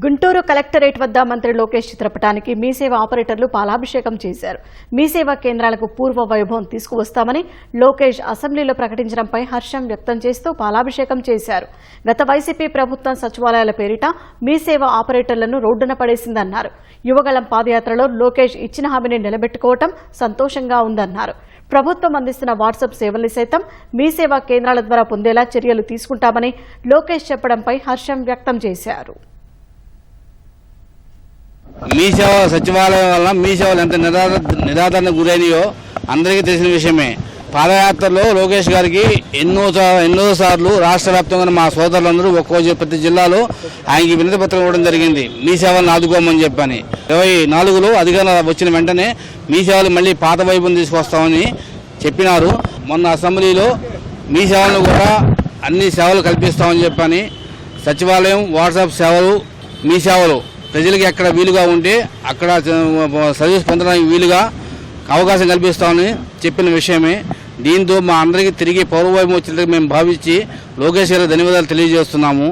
Guntur collectorate వద్ద మంత్రి లోకేష్ చిత్రపటానికి మీ సేవ ఆపరేటర్లు పాలాభిషేకం చేశారు. మీ సేవా కేంద్రాలకు పూర్వ వైభవం తీసుకువస్తామని లోకేష్ అసెంబ్లీలో ప్రకటించడంపై హర్షం వ్యక్తం చేస్తూ పాలాభిషేకం చేశారు. గత వైసీపీ ప్రభుత్వం సచివాలయాల పేరిట మీ సేవ ఆపరేటర్లను రోడ్డున పడేసిందన్నారు. యువగళం పాదయాత్రలో లోకేష్ ఇచ్చిన హామీని నిలబెట్టుకోవడం సంతోషంగా ఉందన్నారు. ప్రభుత్వం అందిస్తున్న వాట్సాప్ సేవల్ని సైతం మీ సేవా కేంద్రాల ద్వారా పొందేలా చర్యలు తీసుకుంటామని లోకేష్ చెప్పడంపై హర్షం వ్యక్తం చేశారు. మీ సేవ సచివాలయం వల్ల మీ సేవలు ఎంత నిరాదరణ గురైనయో అందరికీ తెలిసిన విషయమే. పాదయాత్రలో లోకేష్ గారికి ఎన్నో సార్లు రాష్ట్ర వ్యాప్తంగా మా సోదరులందరూ ప్రతి జిల్లాలో ఆయనకి వినతి పత్రం ఇవ్వడం జరిగింది. మీ సేవలను ఆదుకోమని చెప్పని 24లో అధికారులు వచ్చిన వెంటనే మీ సేవలు మళ్ళీ పాత వైపును తీసుకొస్తామని చెప్పినారు. మొన్న అసెంబ్లీలో మీ సేవలను కూడా అన్ని సేవలు కల్పిస్తామని చెప్పని సచివాలయం వాట్సాప్ సేవలు మీ సేవలు ప్రజలకు ఎక్కడ వీలుగా ఉంటే అక్కడ సర్వీస్ పొందడానికి వీలుగా అవకాశం కల్పిస్తామని చెప్పిన విషయమే. దీంతో మా అందరికీ తిరిగి పౌరవైభవం వచ్చినట్టు మేము భావించి లోకేష్ గారికి ధన్యవాదాలు తెలియజేస్తున్నాము.